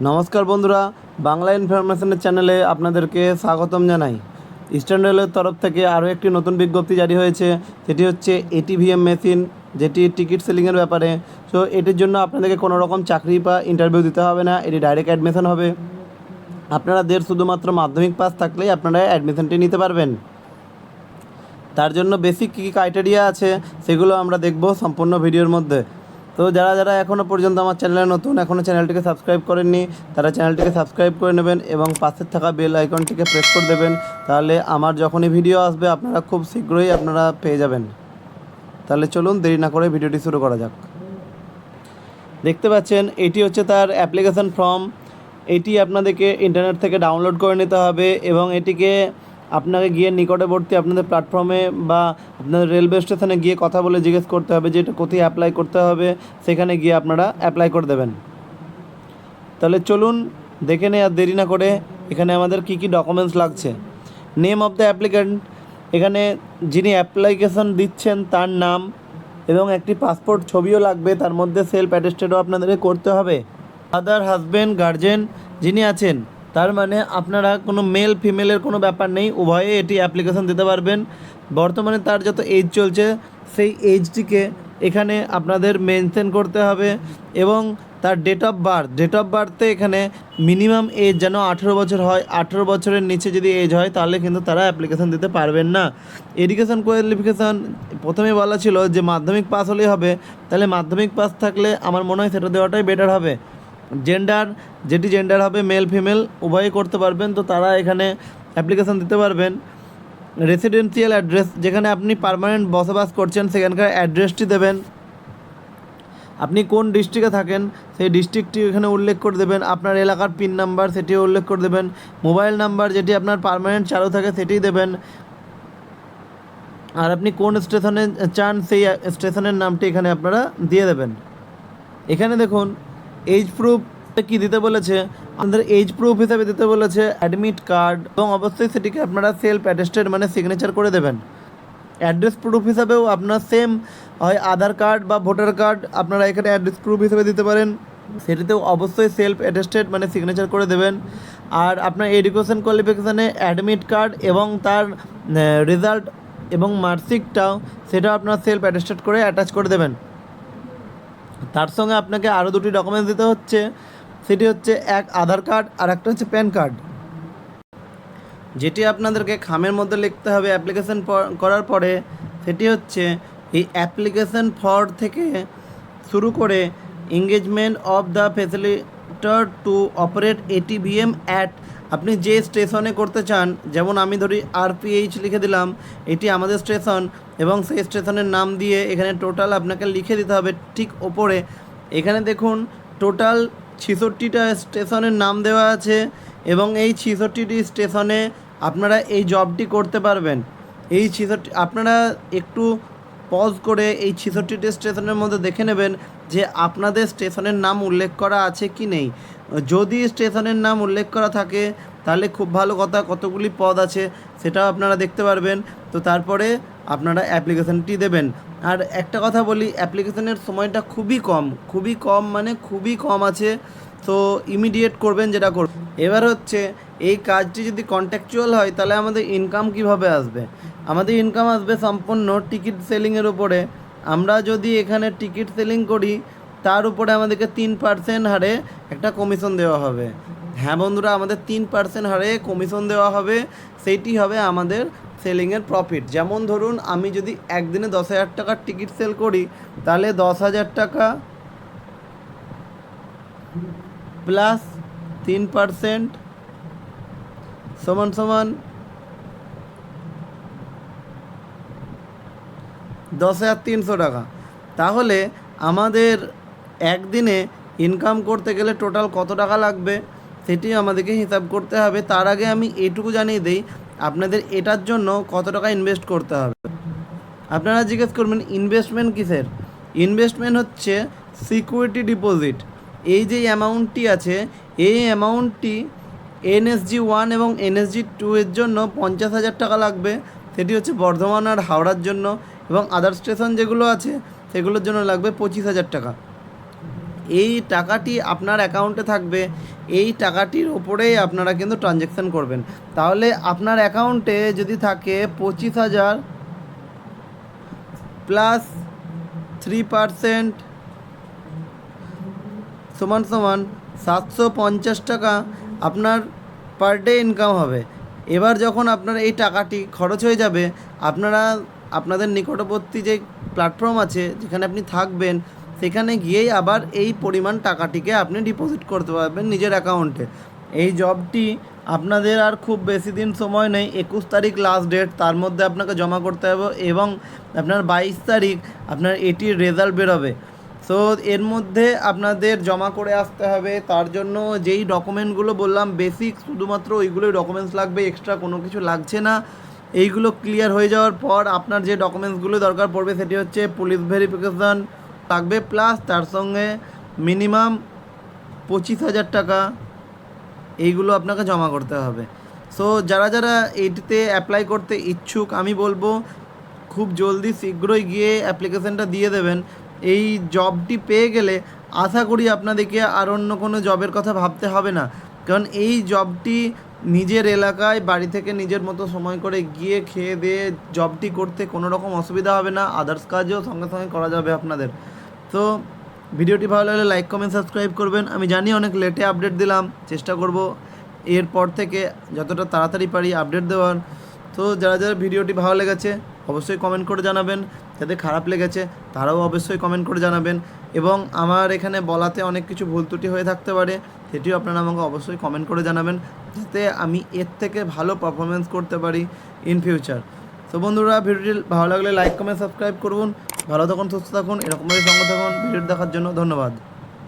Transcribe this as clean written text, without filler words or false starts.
নমস্কার বন্ধুরা, বাংলা ইনফরমেশনের চ্যানেলে আপনাদেরকে স্বাগতম জানাই। ইস্টার্ন রেলের তরফ থেকে আরও একটি নতুন বিজ্ঞপ্তি জারি হয়েছে, সেটি হচ্ছে এটিভিএম মেশিন, যেটি টিকিট সেলিংয়ের ব্যাপারে। সো এটির জন্য আপনাদেরকে কোনো রকম চাকরি বা ইন্টারভিউ দিতে হবে না, এটি ডাইরেক্ট অ্যাডমিশন হবে। আপনাদের শুধুমাত্র মাধ্যমিক পাস থাকলেই আপনারা অ্যাডমিশনটি নিতে পারবেন। তার জন্য বেসিক কী কী ক্রাইটেরিয়া আছে সেগুলো আমরা দেখব সম্পূর্ণ ভিডিওর মধ্যে। তো যারা যারা এখনও পর্যন্ত আমার চ্যানেলে নতুন, এখনও চ্যানেলটিকে সাবস্ক্রাইব করেননি, তারা চ্যানেলটিকে সাবস্ক্রাইব করে নেবেন এবং পাশের থাকা বেল আইকনটিকে প্রেস করে দেবেন। তাহলে আমার যখনই ভিডিও আসবে আপনারা খুব শীঘ্রই আপনারা পেয়ে যাবেন। তাহলে চলুন দেরি না করে ভিডিওটি শুরু করা যাক। দেখতে পাচ্ছেন এটি হচ্ছে তার অ্যাপ্লিকেশন ফর্ম। এটি আপনাদেরকে ইন্টারনেট থেকে ডাউনলোড করে নিতে হবে এবং এটিকে আপনাকে গিয়ে নিকটবর্তী আপনাদের প্ল্যাটফর্মে বা আপনাদের রেলওয়ে স্টেশনে গিয়ে কথা বলে জিজ্ঞেস করতে হবে যে এটা কোথায় অ্যাপ্লাই করতে হবে, সেখানে গিয়ে আপনারা অ্যাপ্লাই করে দেবেন। তাহলে চলুন দেখে নেই আর দেরি না করে এখানে আমাদের কি কি ডকুমেন্টস লাগছে। নেম অফ দ্য অ্যাপ্লিক্যান্ট, এখানে যিনি অ্যাপ্লিকেশন দিচ্ছেন তার নাম এবং একটি পাসপোর্ট ছবিও লাগবে, তার মধ্যে সেলফ অ্যাটেস্টেডও আপনাদেরকে করতে হবে। ফাদার, হাজব্যান্ড, গার্জেন যিনি আছেন, তার মানে আপনারা কোনো মেল ফিমেলের কোনো ব্যাপার নেই, উভয়ে এটি অ্যাপ্লিকেশন দিতে পারবেন। বর্তমানে তার যত এজ চলছে সেই এজটিকে এখানে আপনাদের মেনশন করতে হবে এবং তার ডেট অফ বার্থে এখানে মিনিমাম এজ যেন 18 বছর হয়। 18 বছরের নিচে যদি এজ হয় তাহলে কিন্তু তারা অ্যাপ্লিকেশন দিতে পারবেন না। এডুকেশন কোয়ালিফিকেশান প্রথমে বলা ছিল যে মাধ্যমিক পাস হলেই হবে, তাহলে মাধ্যমিক পাস থাকলে আমার মনে হয় সেটা দেওয়াটাই বেটার হবে। জেন্ডার, যেটি জেন্ডার হবে মেল ফিমেল উভয়ই করতে পারবেন, তো তারা এখানে অ্যাপ্লিকেশান দিতে পারবেন। রেসিডেন্সিয়াল অ্যাড্রেস, যেখানে আপনি পার্মানেন্ট বসবাস করছেন সেখানকার অ্যাড্রেসটি দেবেন। আপনি কোন ডিস্ট্রিক্টে থাকেন সেই ডিস্ট্রিক্টটি এখানে উল্লেখ করে দেবেন। আপনার এলাকার পিন নাম্বার সেটিও উল্লেখ করে দেবেন। মোবাইল নাম্বার যেটি আপনার পার্মানেন্ট চালু থাকে সেটিই দেবেন। আর আপনি কোন স্টেশনে চান সেই স্টেশনের নামটি এখানে আপনারা দিয়ে দেবেন। এখানে দেখুন এজ প্রুফ কি দিতে বলেছে, আমাদের এজ প্রুফ হিসাবে দিতে বলেছে অ্যাডমিট কার্ড, এবং অবশ্যই সেটিকে আপনারা সেলফ অ্যাটেস্টেড মানে সিগনেচার করে দেবেন। অ্যাড্রেস প্রুফ হিসাবেও আপনার সেম হয় আধার কার্ড বা ভোটার কার্ড আপনারা এখানে অ্যাড্রেস প্রুফ হিসেবে দিতে পারেন, সেটিতেও অবশ্যই সেলফ অ্যাটেস্টেড মানে সিগনেচার করে দেবেন। আর আপনার এডুকেশন কোয়ালিফিকেশানে অ্যাডমিট কার্ড এবং তার রেজাল্ট এবং মার্কশিটটাও সেটা আপনার সেলফ অ্যাটেস্টেড করে অ্যাটাচ করে দেবেন। তার সঙ্গে আপনাকে আরও দুটি ডকুমেন্টস দিতে হচ্ছে, সেটি হচ্ছে এক আধার কার্ড আর একটা হচ্ছে প্যান কার্ড, যেটি আপনাদেরকে খামের মধ্যে লিখতে হবে অ্যাপ্লিকেশন করার পরে। সেটি হচ্ছে এই অ্যাপ্লিকেশন ফর থেকে শুরু করে engagement of the ফ্যাসিলিটার two operate ATVM at, আপনি যে স্টেশনে করতে চান, যেমন আমি ধরি আরপিএইচ লিখে দিলাম, এটি আমাদের স্টেশন এবং সেই স্টেশনের নাম দিয়ে এখানে টোটাল আপনাকে লিখে দিতে হবে ঠিক ওপরে। এখানে দেখুন টোটাল 66টা স্টেশনের নাম দেওয়া আছে এবং এই 66টি স্টেশনে আপনারা এই জবটি করতে পারবেন। এই 66 আপনারা একটু পজ করে এই 66টি স্টেশনের মধ্যে দেখে নেবেন যে আপনাদের স্টেশনের নাম উল্লেখ করা আছে কি নেই। যদি স্টেশনের নাম উল্লেখ করা থাকে তাহলে খুব ভালো কথা, কতগুলি পদ আছে সেটাও আপনারা দেখতে পারবেন। তো তারপরে আপনারা অ্যাপ্লিকেশানটি দেবেন। আর একটা কথা বলি, অ্যাপ্লিকেশনের সময়টা খুবই কম মানে খুবই কম আছে, তো ইমিডিয়েট করবেন যেটা করবেন। এবার হচ্ছে এই কাজটি যদি কন্ট্রাকচুয়াল হয় তাহলে আমাদের ইনকাম কিভাবে আসবে। আমাদের ইনকাম আসবে সম্পূর্ণ টিকিট সেলিংয়ের উপরে। আমরা যদি এখানে টিকিট সেলিং করি তার উপরে আমাদেরকে 3% হারে একটা কমিশন দেওয়া হবে। হ্যাঁ বন্ধুরা, আমাদের 3% হারে কমিশন দেওয়া হবে, সেইটি হবে আমাদের সেলিংয়ের প্রফিট। যেমন ধরুন আমি যদি একদিনে 10,000 টাকার টিকিট সেল করি তাহলে 10,000 টাকা প্লাস 3% সমান 10,300 টাকা। তাহলে আমাদের একদিনে ইনকাম করতে গেলে টোটাল কত টাকা লাগবে সেটি আমাদেরকে হিসাব করতে হবে। তার আগে আমি এটুকু জানিয়ে দিই আপনাদের এটার জন্য কত টাকা ইনভেস্ট করতে হবে। আপনারা জিজ্ঞেস করবেন ইনভেস্টমেন্ট কিসের? ইনভেস্টমেন্ট হচ্ছে সিকিউরিটি ডিপোজিট। এই যে অ্যামাউন্টটি আছে এই অ্যামাউন্টটি এনএসজি 1 এবং এনএসজি 2 এর জন্য 50,000 টাকা লাগবে, সেটি হচ্ছে বর্ধমান আর হাওড়ার জন্য, এবং আদার স্টেশন যেগুলো আছে সেগুলোর জন্য লাগবে 25,000 টাকা। এই টাকাটি আপনার অ্যাকাউন্টে থাকবে, এই টাকাটির ওপরেই আপনারা কিন্তু ট্রানজ্যাকশান করবেন। তাহলে আপনার অ্যাকাউন্টে যদি থাকে 25,000 প্লাস 3% সমান সমান 750 টাকা আপনার পার ডে ইনকাম হবে। এবার যখন আপনার এই টাকাটি খরচ হয়ে যাবে, আপনারা আপনাদের নিকটবর্তী যে প্ল্যাটফর্ম আছে যেখানে আপনি থাকবেন, সেখানে গিয়েই আবার এই পরিমাণ টাকাটিকে আপনি ডিপোজিট করতে পারবেন নিজের অ্যাকাউন্টে। এই জবটি আপনাদের আর খুব বেশি দিন সময় নেই, 21 তারিখ লাস্ট ডেট, তার মধ্যে আপনাকে জমা করতে হবে এবং আপনার 22 তারিখ আপনার এটির রেজাল্ট বেরোবে। সো এর মধ্যে আপনাদের জমা করে আসতে হবে। তার জন্য যেই ডকুমেন্টগুলো বললাম বেসিক, শুধুমাত্র ওইগুলোই ডকুমেন্টস লাগবে, এক্সট্রা কোনো কিছু লাগছে না। এইগুলো ক্লিয়ার হয়ে যাওয়ার পর আপনার যে ডকুমেন্টসগুলো দরকার পড়বে সেটি হচ্ছে পুলিশ ভেরিফিকেশান লাগবে, প্লাস তার সঙ্গে মিনিমাম 25,000 টাকা এইগুলো আপনাকে জমা করতে হবে। সো যারা যারা এইটিতে অ্যাপ্লাই করতে ইচ্ছুক, আমি বলবো খুব জলদি শীঘ্রই গিয়ে অ্যাপ্লিকেশানটা দিয়ে দেবেন। এই জবটি পেয়ে গেলে আশা করি আপনাদেরকে আর অন্য কোনো জবের কথা ভাবতে হবে না, কারণ এই জবটি নিজের এলাকায় বাড়ি থেকে নিজের মতো সময় করে গিয়ে খেয়ে দিয়ে জবটি করতে কোনো রকম অসুবিধা হবে না, আদার্স কাজও সঙ্গে সঙ্গে করা যাবে আপনাদের। তো ভিডিওটি ভালো লাগলে লাইক কমেন্ট সাবস্ক্রাইব করবেন। আমি জানি অনেক লেটে আপডেট দিলাম, চেষ্টা করব এরপর থেকে যতটা তাড়াতাড়ি পারি আপডেট দেওয়ার। তো যারা যারা ভিডিওটি ভালো লেগেছে অবশ্যই কমেন্ট করে জানাবেন, যাদের খারাপ লেগেছে তারাও অবশ্যই কমেন্ট করে জানাবেন, এবং আমার এখানে বলাতে অনেক কিছু ভুল ত্রুটি হয়ে থাকতে পারে, সেটিও আপনারা আমাকে অবশ্যই কমেন্ট করে জানাবেন, যাতে আমি এর থেকে ভালো পারফরমেন্স করতে পারি ইন ফিউচার। তো বন্ধুরা, ভিডিওটি ভালো লাগলে লাইক কমেন্ট সাবস্ক্রাইব করুন। ভালো থাকুন, সুস্থ থাকুন, এরকমভাবে সঙ্গে থাকুন। ভিডিও দেখার জন্য ধন্যবাদ।